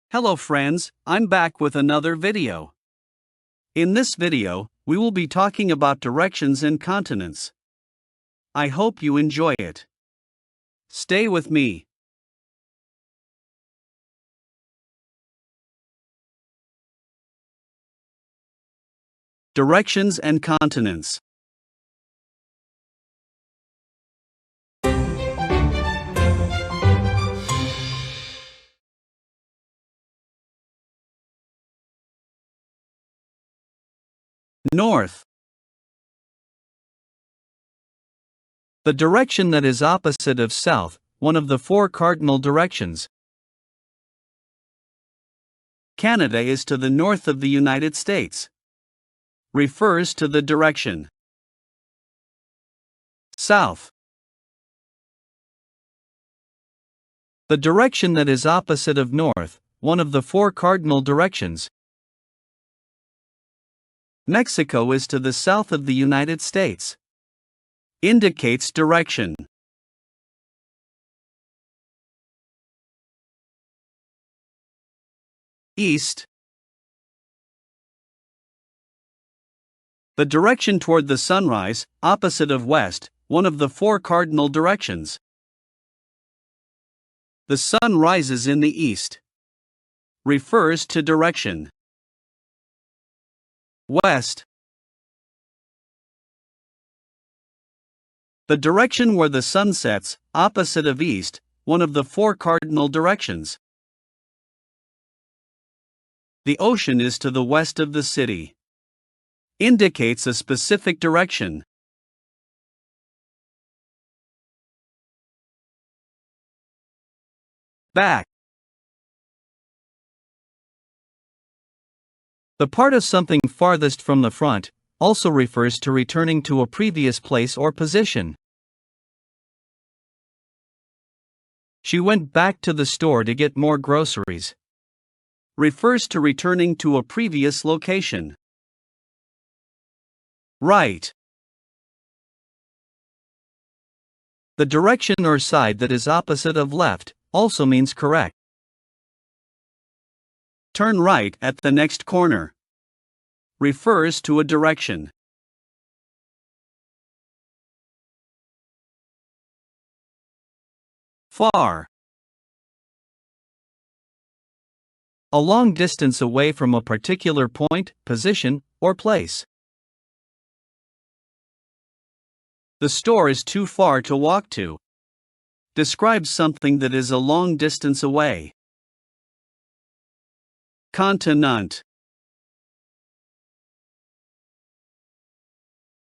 Hello friends, I'm back with another video. In this video, we will be talking about directions and continents. I hope you enjoy it. Stay with me. Directions and continents. North. The direction that is opposite of south, one of the four cardinal directions. Canada is to the north of the United States. Refers to the direction. South. The direction that is opposite of north, one of the four cardinal directions. Mexico is to the south of the United States. Indicates direction. East. The direction toward the sunrise, opposite of west, one of the four cardinal directions. The sun rises in the east. Refers to direction. West. The direction where the sun sets, opposite of east, one of the four cardinal directions. The ocean is to the west of the city. Indicates a specific direction. Back. The part of something farthest from the front also refers to returning to a previous place or position. She went back to the store to get more groceries. Refers to returning to a previous location. Right. The direction or side that is opposite of left also means correct. Turn right at the next corner. Refers to a direction. Far. A long distance away from a particular point, position, or place. The store is too far to walk to. Describes something that is a long distance away. Continent.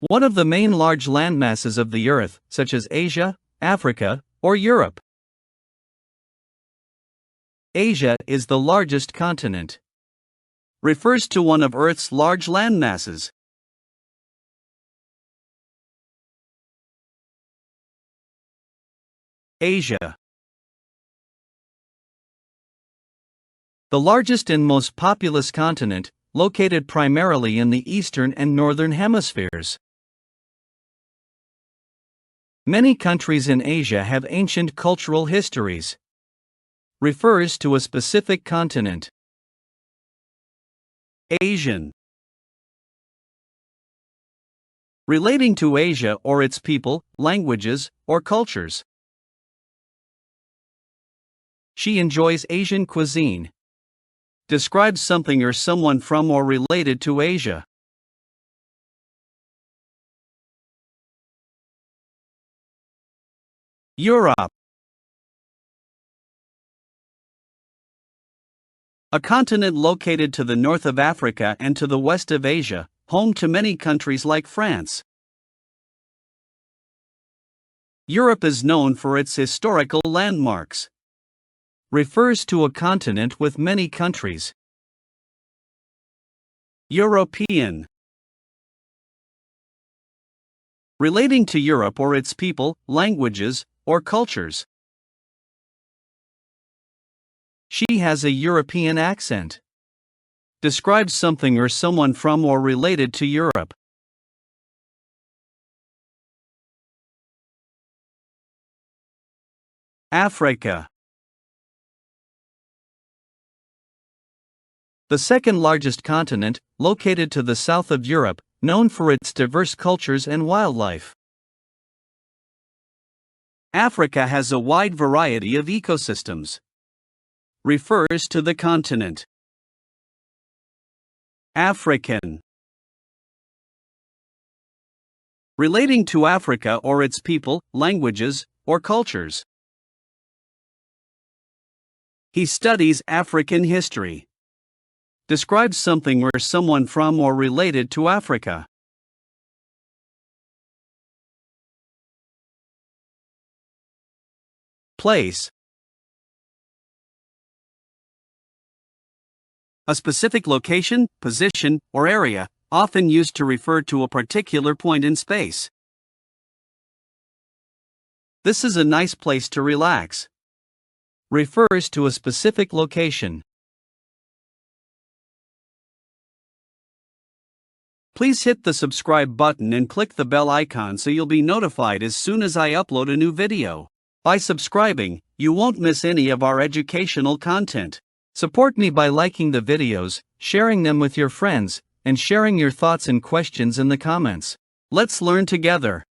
One of the main large landmasses of the Earth, such as Asia, Africa, or Europe. Asia is the largest continent. Refers to one of Earth's large landmasses. Asia. The largest and most populous continent, located primarily in the eastern and northern hemispheres. Many countries in Asia have ancient cultural histories. Refers to a specific continent. Asian. Relating to Asia or its people, languages, or cultures. She enjoys Asian cuisine. Describes something or someone from or related to Asia. Europe. A continent located to the north of Africa and to the west of Asia, home to many countries like France. Europe is known for its historical landmarks. Refers to a continent with many countries. European. Relating to Europe or its people, languages, or cultures. She has a European accent. Describes something or someone from or related to Europe. Africa. The second largest continent, located to the south of Europe, known for its diverse cultures and wildlife. Africa has a wide variety of ecosystems. Refers to the continent. African. Relating to Africa or its people, languages, or cultures. He studies African history. Describes something where someone from or related to Africa. Place. A specific location, position, or area, often used to refer to a particular point in space. This is a nice place to relax. Refers to a specific location. Please hit the subscribe button and click the bell icon so you'll be notified as soon as I upload a new video. By subscribing, you won't miss any of our educational content. Support me by liking the videos, sharing them with your friends, and sharing your thoughts and questions in the comments. Let's learn together.